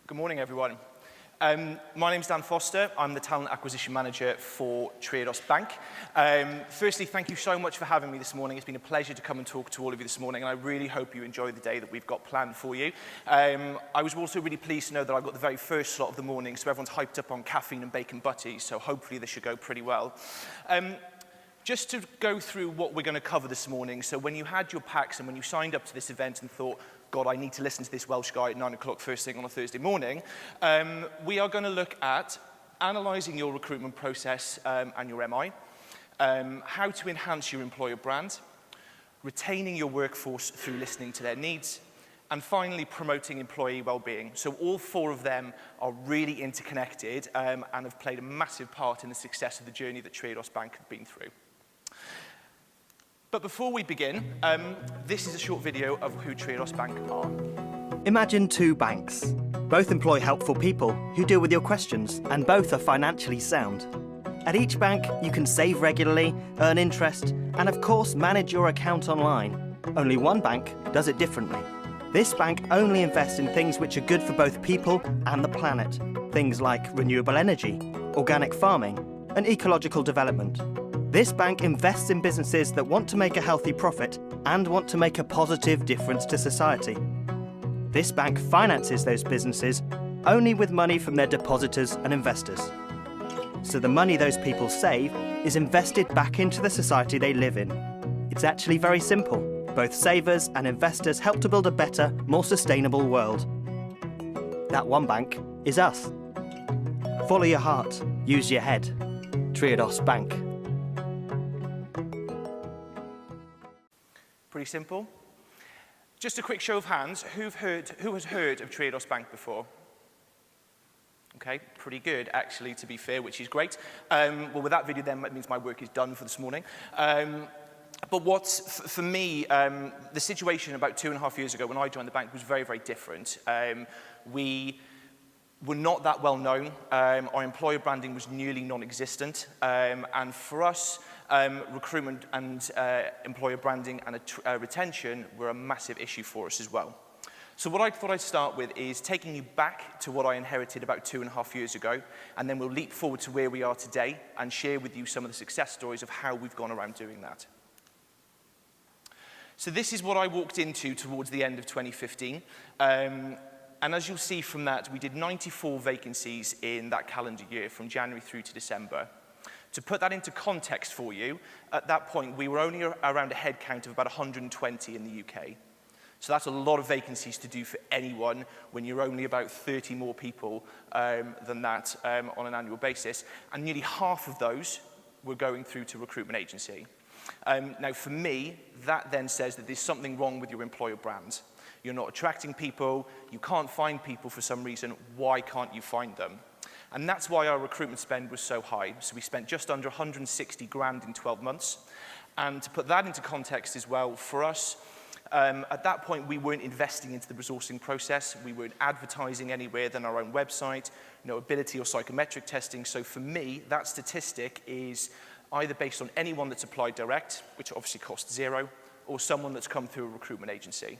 Good morning, everyone. My name's Dan Foster. I'm the Talent Acquisition Manager for Triodos Bank. Firstly, thank you so much for having me this morning. It's been a pleasure to come and talk to all of you this morning, and I really hope you enjoy the day that we've got planned for you. I was also really pleased to know that I've got the very first slot of the morning, so everyone's hyped up on caffeine and bacon butties, so hopefully this should go pretty well. Just to go through what we're going to cover this morning, so when you had your packs and when you signed up to this event and thought, God, I need to listen to this Welsh guy at 9 o'clock first thing on a Thursday morning, we are going to look at analysing your recruitment process and your MI, how to enhance your employer brand, retaining your workforce through listening to their needs, and finally promoting employee well-being. So all four of them are really interconnected and have played a massive part in the success of the journey that Triodos Bank have been through. But before we begin, this is a short video of who Triodos Bank are. Imagine two banks. Both employ helpful people who deal with your questions, and both are financially sound. At each bank, you can save regularly, earn interest, and of course manage your account online. Only one bank does it differently. This bank only invests in things which are good for both people and the planet. Things like renewable energy, organic farming, and ecological development. This bank invests in businesses that want to make a healthy profit and want to make a positive difference to society. This bank finances those businesses only with money from their depositors and investors. So the money those people save is invested back into the society they live in. It's actually very simple. Both savers and investors help to build a better, more sustainable world. That one bank is us. Follow your heart, use your head. Triodos Bank. Pretty simple. Just a quick show of hands, who has heard of Triodos Bank before? Okay, pretty good, actually, to be fair, which is great. Well, with that video then, that means my work is done for this morning. But for me, the situation about 2.5 years ago when I joined the bank was very, very different. We were not that well known. Our employer branding was nearly non-existent. And for us, recruitment and employer branding and retention were a massive issue for us as well. So what I thought I'd start with is taking you back to what I inherited about 2.5 years ago, and then we'll leap forward to where we are today and share with you some of the success stories of how we've gone around doing that. So this is what I walked into towards the end of 2015. And as you'll see from that, we did 94 vacancies in that calendar year from January through to December. To put that into context for you, at that point, we were only around a head count of about 120 in the UK. So that's a lot of vacancies to do for anyone when you're only about 30 more people than that on an annual basis. And nearly half of those were going through to recruitment agency. Now, for me, that then says that there's something wrong with your employer brand. You're not attracting people, you can't find people for some reason, why can't you find them? And that's why our recruitment spend was so high. So we spent just under 160 grand in 12 months. And to put that into context as well, for us, at that point, we weren't investing into the resourcing process. We weren't advertising anywhere than our own website, no ability or psychometric testing. So for me, that statistic is either based on anyone that's applied direct, which obviously costs zero, or someone that's come through a recruitment agency.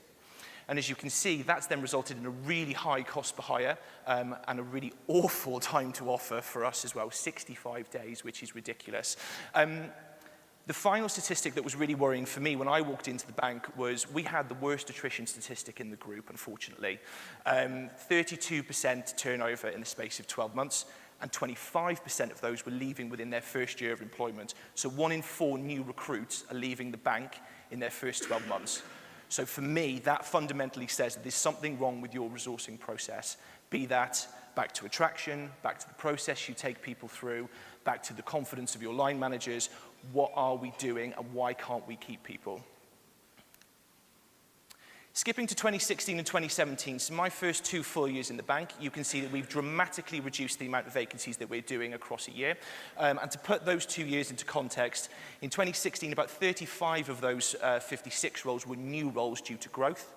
And as you can see, that's then resulted in a really high cost per hire and a really awful time to offer for us as well, 65 days, which is ridiculous. The final statistic that was really worrying for me when I walked into the bank was we had the worst attrition statistic in the group, unfortunately. 32% turnover in the space of 12 months, and 25% of those were leaving within their first year of employment. So 1 in 4 new recruits are leaving the bank in their first 12 months. So for me, that fundamentally says that there's something wrong with your resourcing process, be that back to attraction, back to the process you take people through, back to the confidence of your line managers. What are we doing and why can't we keep people? Skipping to 2016 and 2017, so my first 2 full years in the bank, you can see that we've dramatically reduced the amount of vacancies that we're doing across a year. And to put those 2 years into context, in 2016, about 35 of those 56 roles were new roles due to growth.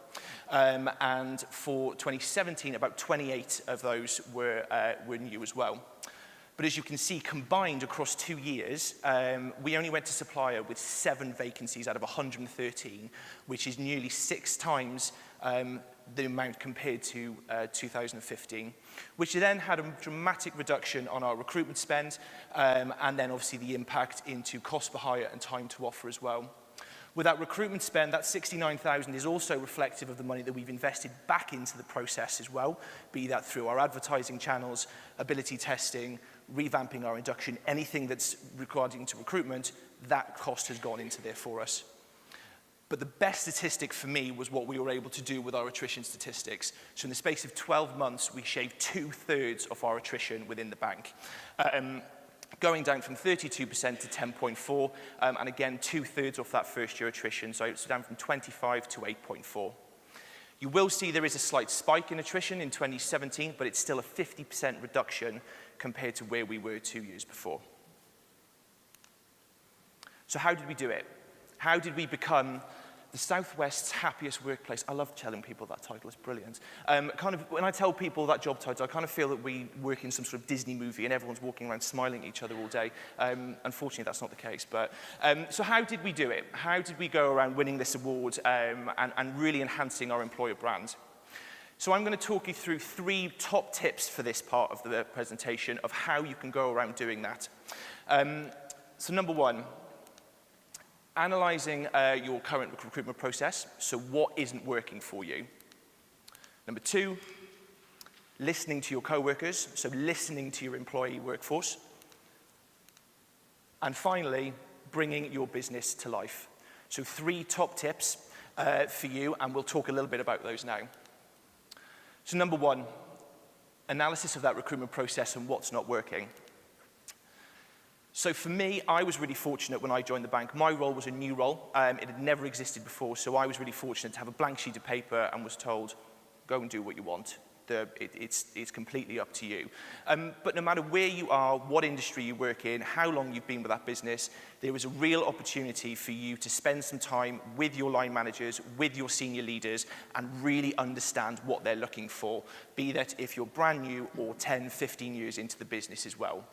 And for 2017, about 28 of those were new as well. But as you can see, combined across 2 years, we only went to supplier with 7 vacancies out of 113, which is nearly 6 times the amount compared to 2015, which then had a dramatic reduction on our recruitment spend, and then obviously the impact into cost per hire and time to offer as well. With that recruitment spend, that 69,000 is also reflective of the money that we've invested back into the process as well, be that through our advertising channels, ability testing, revamping our induction, anything that's regarding to recruitment, that cost has gone into there for us. But the best statistic for me was what we were able to do with our attrition statistics. So in the space of 12 months, we shaved 2/3 of our attrition within the bank. Going down from 32% to 10.4, and again, 2/3 off that first year attrition, so it's down from 25 to 8.4. You will see there is a slight spike in attrition in 2017, but it's still a 50% reduction compared to where we were 2 years before. So how did we do it? How did we become the Southwest's happiest workplace? I love telling people that title, it's brilliant. When I tell people that job title, I kind of feel that we work in some sort of Disney movie and everyone's walking around smiling at each other all day. Unfortunately, that's not the case. But so how did we do it? How did we go around winning this award and really enhancing our employer brand? So I'm going to talk you through 3 top tips for this part of the presentation of how you can go around doing that. So number 1, analyzing your current recruitment process, so what isn't working for you. Number 2, listening to your co-workers, so listening to your employee workforce. And finally, bringing your business to life. So 3 top tips for you, and we'll talk a little bit about those now. So number 1, analysis of that recruitment process and what's not working. So for me, I was really fortunate when I joined the bank. My role was a new role. It had never existed before, so I was really fortunate to have a blank sheet of paper and was told, go and do what you want. It's completely up to you. But no matter where you are, what industry you work in, how long you've been with that business, there is a real opportunity for you to spend some time with your line managers, with your senior leaders, and really understand what they're looking for, be that if you're brand new or 10, 15 years into the business as well.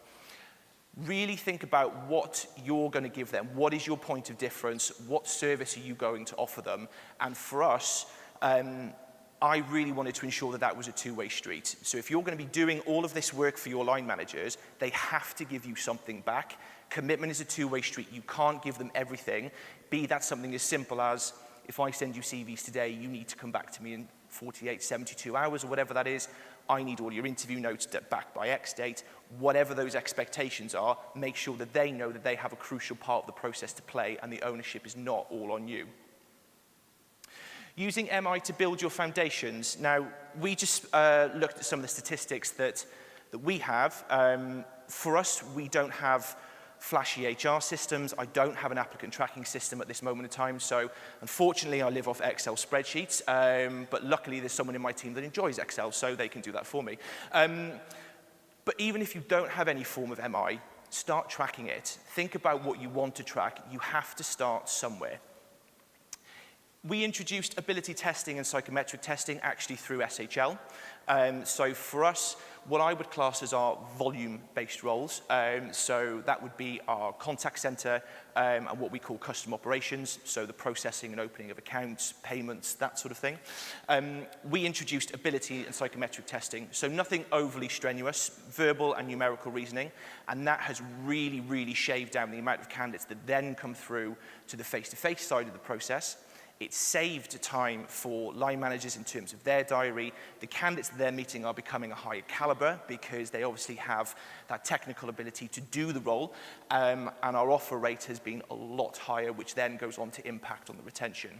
Really think about what you're going to give them. What is your point of difference? What service are you going to offer them? And for us, I really wanted to ensure that that was a two-way street. So if you're going to be doing all of this work for your line managers, they have to give you something back. Commitment is a two-way street. You can't give them everything. Be that something as simple as, if I send you CVs today, you need to come back to me in 48, 72 hours or whatever that is. I need all your interview notes back by X date. Whatever those expectations are, make sure that they know that they have a crucial part of the process to play and the ownership is not all on you. Using MI to build your foundations. Now, we just looked at some of the statistics that we have. For us, we don't have flashy HR systems. I don't have an applicant tracking system at this moment in time, so unfortunately I live off Excel spreadsheets, but luckily there's someone in my team that enjoys Excel, so they can do that for me. But even if you don't have any form of MI, start tracking it. Think about what you want to track. You have to start somewhere. We introduced ability testing and psychometric testing actually through SHL. So for us, what I would class as our volume-based roles. So that would be our contact center and what we call custom operations, so the processing and opening of accounts, payments, that sort of thing. We introduced ability and psychometric testing, so nothing overly strenuous, verbal and numerical reasoning, and that has really, really shaved down the amount of candidates that then come through to the face-to-face side of the process. It saved time for line managers in terms of their diary. The candidates that they're meeting are becoming a higher caliber because they obviously have that technical ability to do the role, and our offer rate has been a lot higher, which then goes on to impact on the retention.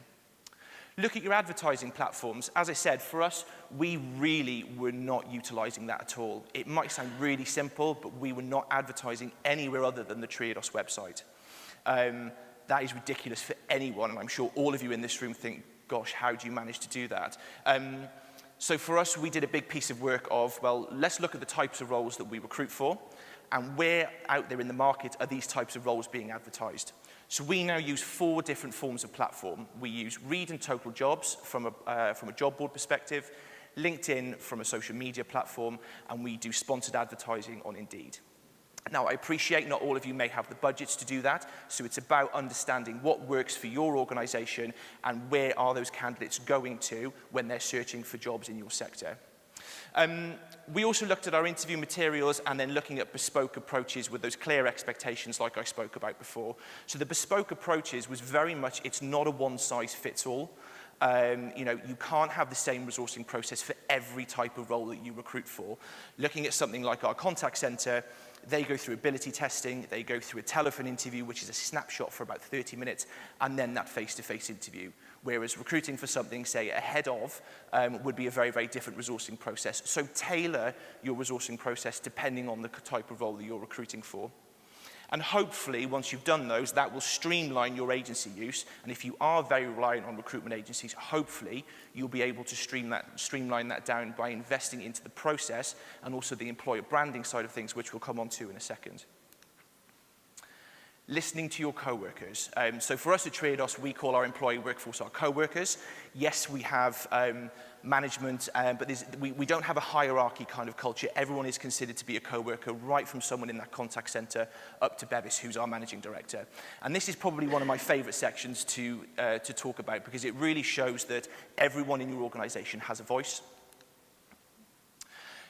Look at your advertising platforms. As I said, for us, we really were not utilizing that at all. It might sound really simple, but we were not advertising anywhere other than the Triodos website. That is ridiculous for anyone, and I'm sure all of you in this room think, gosh, how do you manage to do that? So for us, we did a big piece of work of, well, let's look at the types of roles that we recruit for, and where out there in the market are these types of roles being advertised. So we now use 4 different forms of platform. We use Read and Total Jobs from a job board perspective, LinkedIn from a social media platform, and we do sponsored advertising on Indeed. Now, I appreciate not all of you may have the budgets to do that, so it's about understanding what works for your organisation and where are those candidates going to when they're searching for jobs in your sector. We also looked at our interview materials and then looking at bespoke approaches with those clear expectations like I spoke about before. So the bespoke approaches was very much, it's not a one-size-fits-all. You know, you can't have the same resourcing process for every type of role that you recruit for. Looking at something like our contact centre, they go through ability testing, they go through a telephone interview, which is a snapshot for about 30 minutes, and then that face-to-face interview. Whereas recruiting for something, say, ahead of, would be a very, very different resourcing process. So tailor your resourcing process depending on the type of role that you're recruiting for. And hopefully, once you've done those, that will streamline your agency use. And if you are very reliant on recruitment agencies, hopefully you'll be able to streamline that down by investing into the process and also the employer branding side of things, which we'll come on to in a second. Listening to your co-workers. So for us at Triodos, we call our employee workforce our co-workers. Yes, we have management, but we don't have a hierarchy kind of culture. Everyone is considered to be a co-worker, right from someone in that contact centre up to Bevis, who's our managing director. And this is probably one of my favourite sections to talk about because it really shows that everyone in your organisation has a voice.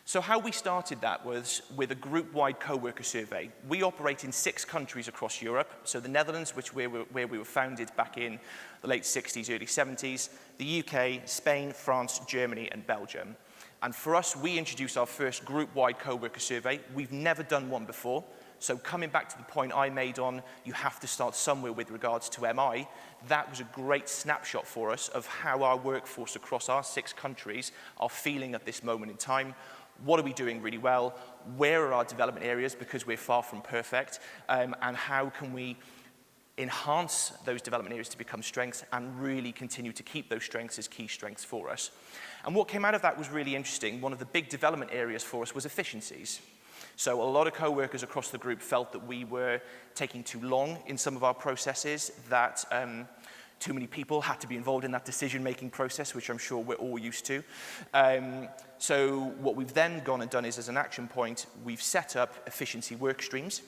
So how we started that was with a group-wide co-worker survey. We operate in 6 countries across Europe. So the Netherlands, where we were founded back in the late 60s, early 70s, the UK, Spain, France, Germany, and Belgium. And for us, we introduced our first group-wide co-worker survey. We've never done one before. So coming back to the point I made on you have to start somewhere with regards to MI, that was a great snapshot for us of how our workforce across our 6 countries are feeling at this moment in time. What are we doing really well? Where are our development areas because we're far from perfect? And how can we enhance those development areas to become strengths and really continue to keep those strengths as key strengths for us? And what came out of that was really interesting. One of the big development areas for us was efficiencies. So a lot of co-workers across the group felt that we were taking too long in some of our processes, that too many people had to be involved in that decision-making process, which I'm sure we're all used to. So what we've then gone and done is, as an action point, we've set up efficiency work streams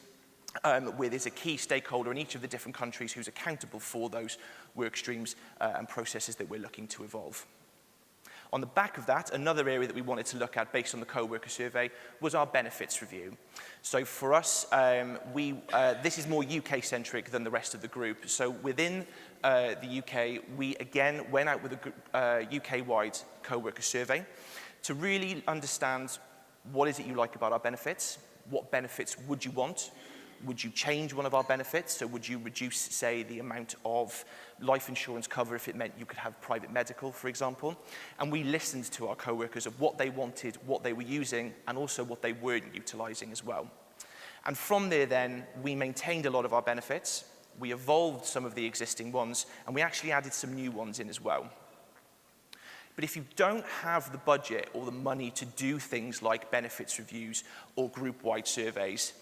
where there's a key stakeholder in each of the different countries who's accountable for those work streams and processes that we're looking to evolve. On the back of that, another area that we wanted to look at based on the co-worker survey was our benefits review. So for us, this is more UK-centric than the rest of the group. So within the UK, we again went out with a UK-wide co-worker survey to really understand what is it you like about our benefits, what benefits would you want, would you change one of our benefits? So would you reduce, say, the amount of life insurance cover if it meant you could have private medical, for example? And we listened to our co-workers of what they wanted, what they were using, and also what they weren't utilising as well. And from there then, we maintained a lot of our benefits, we evolved some of the existing ones, and we actually added some new ones in as well. But if you don't have the budget or the money to do things like benefits reviews or group-wide surveys,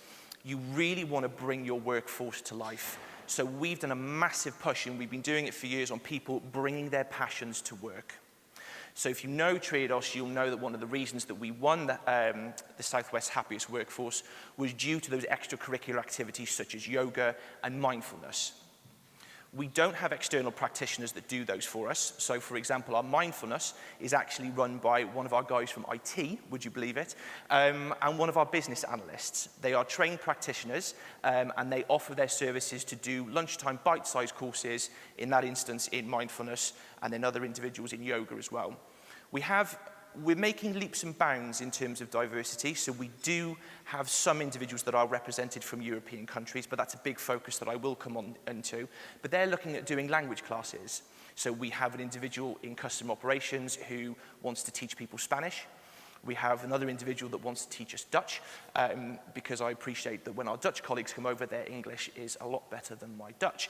you really want to bring your workforce to life. So we've done a massive push, and we've been doing it for years, on people bringing their passions to work. So if you know Triodos, you'll know that one of the reasons that we won the Southwest Happiest Workforce was due to those extracurricular activities such as yoga and mindfulness. We don't have external practitioners that do those for us. So, for example, our mindfulness is actually run by one of our guys from IT, would you believe it, and one of our business analysts. They are trained practitioners, and they offer their services to do lunchtime bite-sized courses, in that instance in mindfulness, and then other individuals in yoga as well. We're making leaps and bounds in terms of diversity, so we do have some individuals that are represented from European countries, but that's a big focus that I will come on into. But they're looking at doing language classes. So we have an individual in customer operations who wants to teach people Spanish. We have another individual that wants to teach us Dutch, because I appreciate that when our Dutch colleagues come over, their English is a lot better than my Dutch.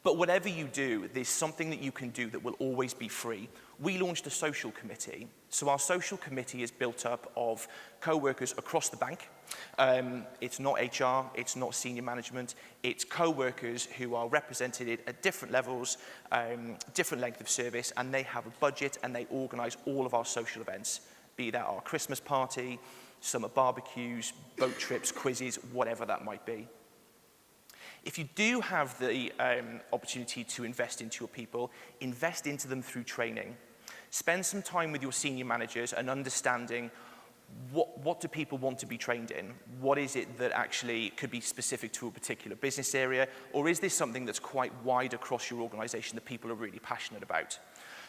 But whatever you do, there's something that you can do that will always be free. We launched a social committee. So our social committee is built up of co-workers across the bank. It's not HR, it's not senior management, it's co-workers who are represented at different levels, different length of service, and they have a budget and they organise all of our social events, be that our Christmas party, summer barbecues, boat trips, quizzes, whatever that might be. If you do have the opportunity to invest into your people, invest into them through training. Spend some time with your senior managers and understanding what do people want to be trained in? What is it that actually could be specific to a particular business area? Or is this something that's quite wide across your organization that people are really passionate about?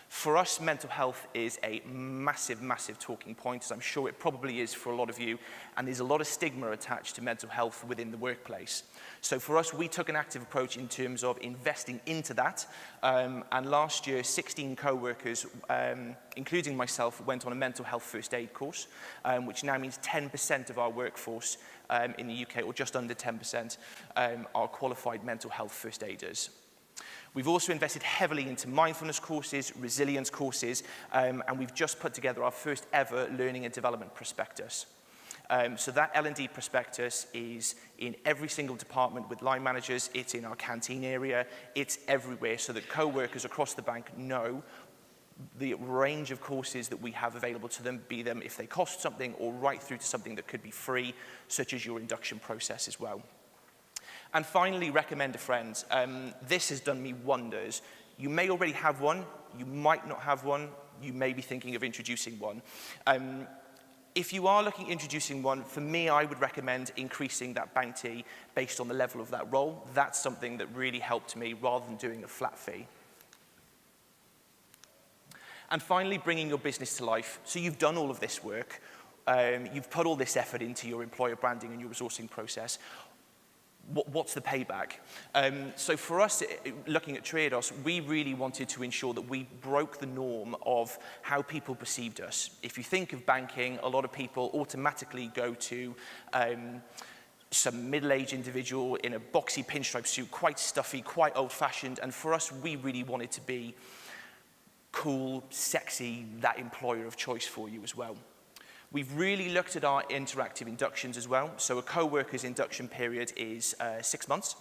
For us, mental health is a massive, massive talking point, as I'm sure it probably is for a lot of you, and there's a lot of stigma attached to mental health within the workplace. So for us, we took an active approach in terms of investing into that, and last year, 16 co-workers, including myself, went on a mental health first aid course, which now means 10% of our workforce in the UK, or just under 10%, are qualified mental health first aiders. We've also invested heavily into mindfulness courses, resilience courses, and we've just put together our first ever learning and development prospectus. So that L&D prospectus is in every single department with line managers, it's in our canteen area, it's everywhere, so that co-workers across the bank know the range of courses that we have available to them, be them if they cost something or right through to something that could be free, such as your induction process as well. And finally, recommend a friend. This has done me wonders. You may already have one, you might not have one, you may be thinking of introducing one. If you are looking at introducing one, for me, I would recommend increasing that bounty based on the level of that role. That's something that really helped me rather than doing a flat fee. And finally, bringing your business to life. So you've done all of this work. You've put all this effort into your employer branding and your resourcing process. What's the payback? So for us, looking at Triodos, we really wanted to ensure that we broke the norm of how people perceived us. If you think of banking, a lot of people automatically go to some middle-aged individual in a boxy pinstripe suit, quite stuffy, quite old-fashioned, and for us, we really wanted to be cool, sexy, that employer of choice for you as well. We've really looked at our interactive inductions as well. So a co-worker's induction period is 6 months.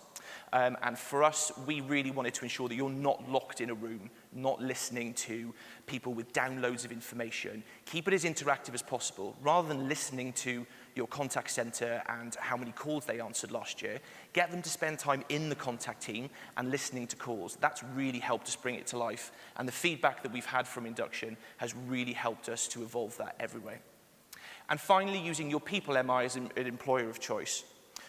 And for us, we really wanted to ensure that you're not locked in a room, not listening to people with downloads of information. Keep it as interactive as possible. Rather than listening to your contact center and how many calls they answered last year, get them to spend time in the contact team and listening to calls. That's really helped us bring it to life. And the feedback that we've had from induction has really helped us to evolve that everywhere. And finally, using your people MI as an employer of choice.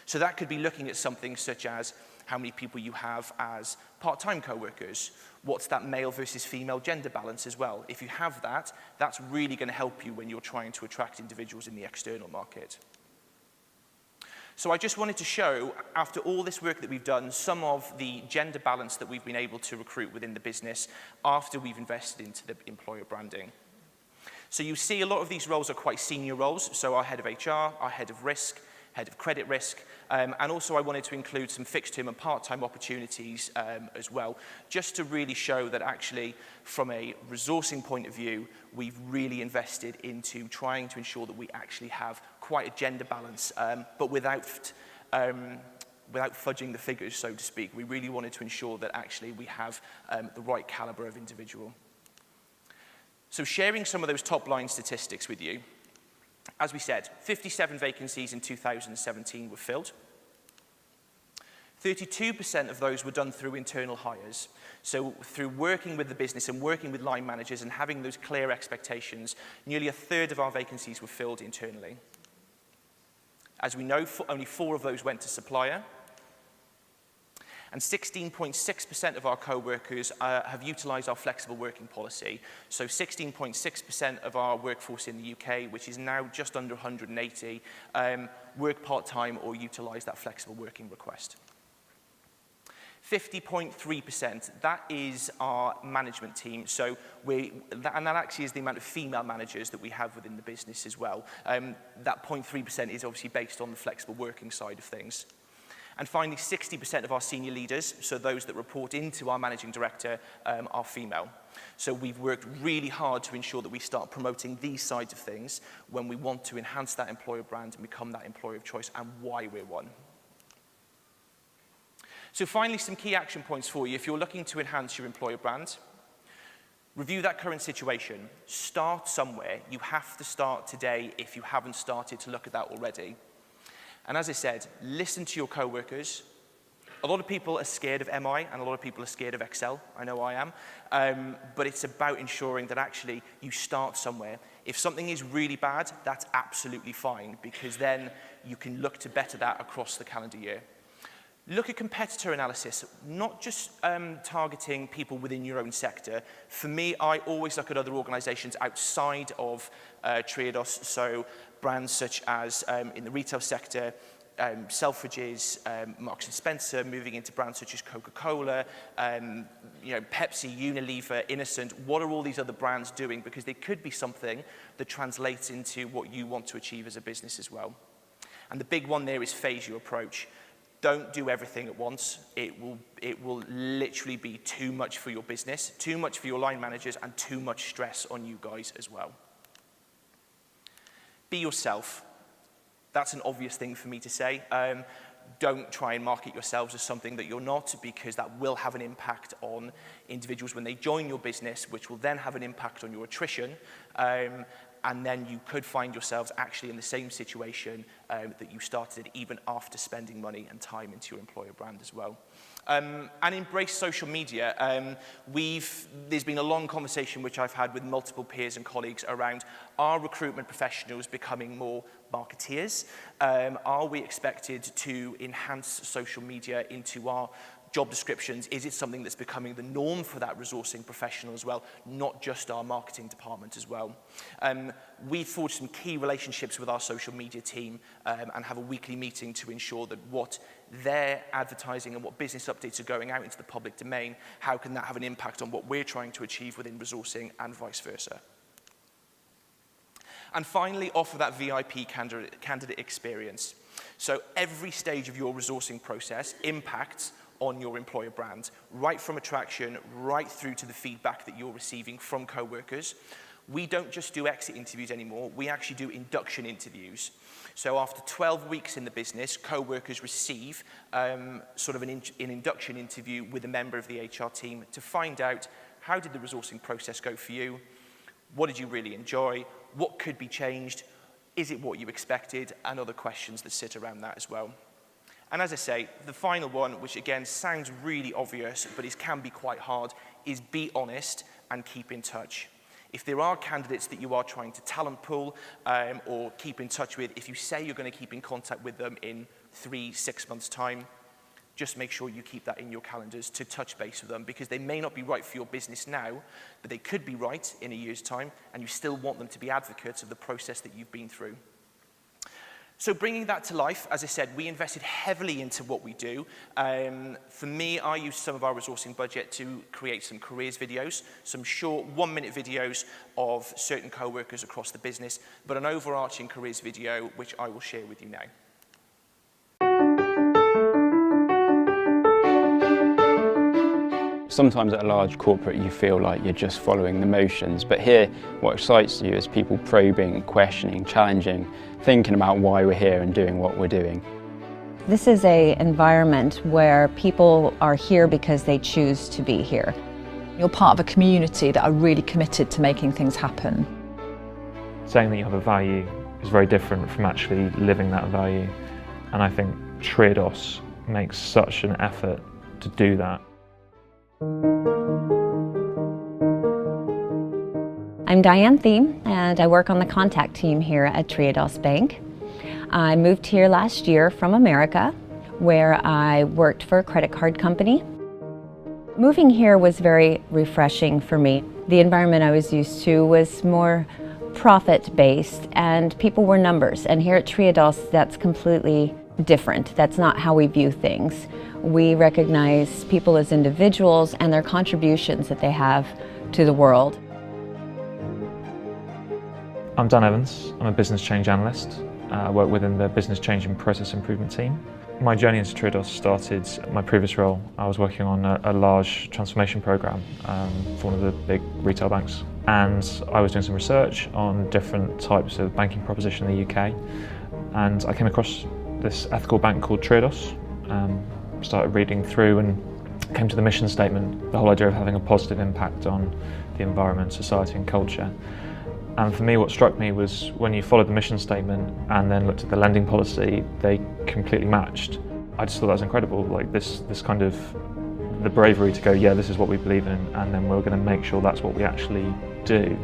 So that could be looking at something such as how many people you have as part-time co-workers. What's that male versus female gender balance as well? If you have that, that's really going to help you when you're trying to attract individuals in the external market. So I just wanted to show, after all this work that we've done, some of the gender balance that we've been able to recruit within the business after we've invested into the employer branding. So you see a lot of these roles are quite senior roles, so our head of HR, our head of risk, head of credit risk, and also I wanted to include some fixed-term and part-time opportunities as well, just to really show that actually, from a resourcing point of view, we've really invested into trying to ensure that we actually have quite a gender balance, but without fudging the figures, so to speak. We really wanted to ensure that actually we have the right caliber of individual. So sharing some of those top-line statistics with you, as we said, 57 vacancies in 2017 were filled. 32% of those were done through internal hires. So through working with the business and working with line managers and having those clear expectations, nearly a third of our vacancies were filled internally. As we know, only 4 of those went to supplier. And 16.6% of our co-workers have utilised our flexible working policy. So 16.6% of our workforce in the UK, which is now just under 180, work part-time or utilise that flexible working request. 50.3%, that is our management team. So and that actually is the amount of female managers that we have within the business as well. That 0.3% is obviously based on the flexible working side of things. And finally, 60% of our senior leaders, so those that report into our managing director, are female. So we've worked really hard to ensure that we start promoting these sides of things when we want to enhance that employer brand and become that employer of choice and why we're one. So finally, some key action points for you if you're looking to enhance your employer brand. Review that current situation. Start somewhere. You have to start today if you haven't started to look at that already. And as I said, listen to your co-workers. A lot of people are scared of MI and a lot of people are scared of Excel. I know I am. But it's about ensuring that actually you start somewhere. If something is really bad, that's absolutely fine because then you can look to better that across the calendar year. Look at competitor analysis, not just targeting people within your own sector. For me, I always look at other organizations outside of Triodos, so brands such as in the retail sector, Selfridges, Marks & Spencer, moving into brands such as Coca-Cola, Pepsi, Unilever, Innocent. What are all these other brands doing? Because they could be something that translates into what you want to achieve as a business as well. And the big one there is phase your approach. Don't do everything at once. It will literally be too much for your business, too much for your line managers, and too much stress on you guys as well. Be yourself. That's an obvious thing for me to say. Don't try and market yourselves as something that you're not, because that will have an impact on individuals when they join your business, which will then have an impact on your attrition. And then you could find yourselves actually in the same situation that you started even after spending money and time into your employer brand as well. And embrace social media. There's been a long conversation which I've had with multiple peers and colleagues around, are recruitment professionals becoming more marketeers? Are we expected to enhance social media into our job descriptions? Is it something that's becoming the norm for that resourcing professional as well, not just our marketing department as well? We've forged some key relationships with our social media team and have a weekly meeting to ensure that what their advertising and what business updates are going out into the public domain, how can that have an impact on what we're trying to achieve within resourcing and vice versa. And finally, offer that VIP candidate experience. So every stage of your resourcing process impacts on your employer brand, right from attraction, right through to the feedback that you're receiving from co-workers. We don't just do exit interviews anymore, we actually do induction interviews. So after 12 weeks in the business, co-workers receive sort of an induction interview with a member of the HR team to find out, how did the resourcing process go for you? What did you really enjoy? What could be changed? Is it what you expected? And other questions that sit around that as well. And as I say, the final one, which again sounds really obvious, but it can be quite hard, is be honest and keep in touch. If there are candidates that you are trying to talent pool or keep in touch with, if you say you're going to keep in contact with them in 3-6 months' time, just make sure you keep that in your calendars to touch base with them, because they may not be right for your business now, but they could be right in a year's time, and you still want them to be advocates of the process that you've been through. So bringing that to life, as I said, we invested heavily into what we do. For me, I used some of our resourcing budget to create some careers videos, some short 1-minute videos of certain co-workers across the business, but an overarching careers video, which I will share with you now. Sometimes at a large corporate you feel like you're just following the motions, but here what excites you is people probing, questioning, challenging, thinking about why we're here and doing what we're doing. This is an environment where people are here because they choose to be here. You're part of a community that are really committed to making things happen. Saying that you have a value is very different from actually living that value, and I think Triodos makes such an effort to do that. I'm Diane Thiem, and I work on the contact team here at Triodos Bank. I moved here last year from America, where I worked for a credit card company. Moving here was very refreshing for me. The environment I was used to was more profit-based, and people were numbers. And here at Triodos, that's completely different. That's not how we view things. We recognize people as individuals and their contributions that they have to the world. I'm Dan Evans. I'm a business change analyst. I work within the business change and process improvement team. My journey into Triodos started at my previous role. I was working on a large transformation program for one of the big retail banks. And I was doing some research on different types of banking proposition in the UK. And I came across this ethical bank called Triodos. Started reading through, and came to the mission statement, the whole idea of having a positive impact on the environment, society and culture. And for me, what struck me was when you followed the mission statement and then looked at the lending policy, they completely matched. I just thought that was incredible, like this kind of the bravery to go, yeah, this is what we believe in, and then we're going to make sure that's what we actually do.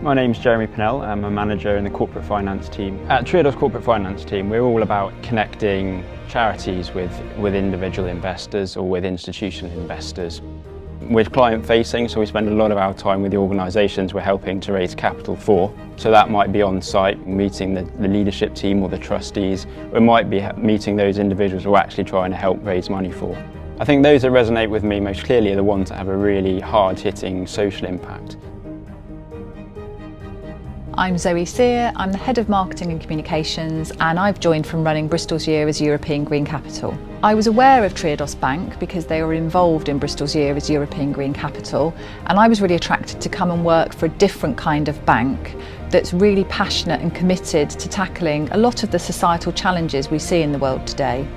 My name's Jeremy Pennell, I'm a manager in the corporate finance team. At Triodos corporate finance team, we're all about connecting charities with individual investors or with institutional investors. We're client facing, so we spend a lot of our time with the organisations we're helping to raise capital for. So that might be on site, meeting the leadership team or the trustees, or it might be meeting those individuals we're actually trying to help raise money for. I think those that resonate with me most clearly are the ones that have a really hard-hitting social impact. I'm Zoe Sear, I'm the Head of Marketing and Communications, and I've joined from running Bristol's Year as European Green Capital. I was aware of Triodos Bank because they were involved in Bristol's Year as European Green Capital, and I was really attracted to come and work for a different kind of bank that's really passionate and committed to tackling a lot of the societal challenges we see in the world today.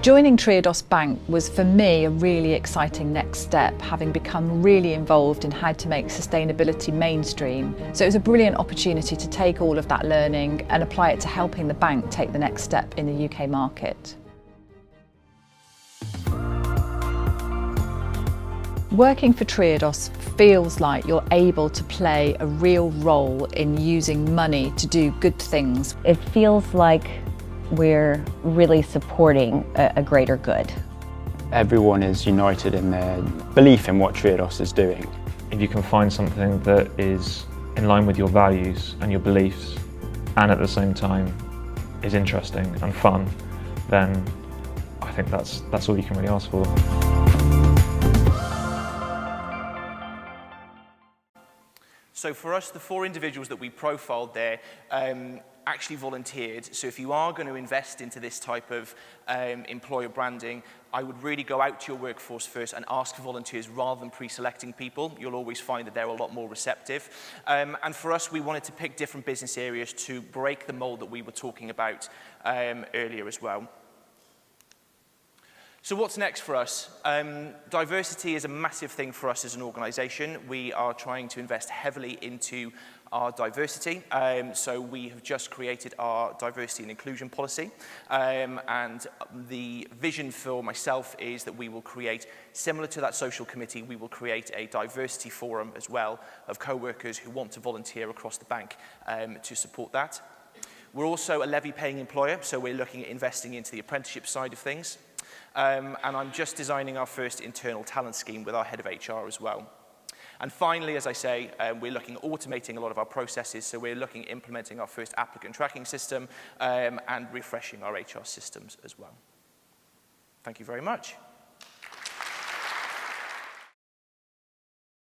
Joining Triodos Bank was for me a really exciting next step, having become really involved in how to make sustainability mainstream. So it was a brilliant opportunity to take all of that learning and apply it to helping the bank take the next step in the UK market. Working for Triodos feels like you're able to play a real role in using money to do good things. It feels like we're really supporting a greater good. Everyone is united in their belief in what Triodos is doing. If you can find something that is in line with your values and your beliefs, and at the same time is interesting and fun, then I think that's all you can really ask for. So for us, the 4 individuals that we profiled there actually volunteered. So if you are going to invest into this type of employer branding, I would really go out to your workforce first and ask for volunteers rather than pre-selecting people. You'll always find that they're a lot more receptive. And for us, we wanted to pick different business areas to break the mold that we were talking about earlier as well. So what's next for us? Diversity is a massive thing for us as an organisation. We are trying to invest heavily into our diversity. So we have just created our diversity and inclusion policy. And the vision for myself is that we will create, similar to that social committee, we will create a diversity forum as well of co-workers who want to volunteer across the bank to support that. We're also a levy-paying employer, so we're looking at investing into the apprenticeship side of things. And I'm just designing our first internal talent scheme with our head of HR as well. And finally, as I say, we're looking at automating a lot of our processes, so we're looking at implementing our first applicant tracking system and refreshing our HR systems as well. Thank you very much.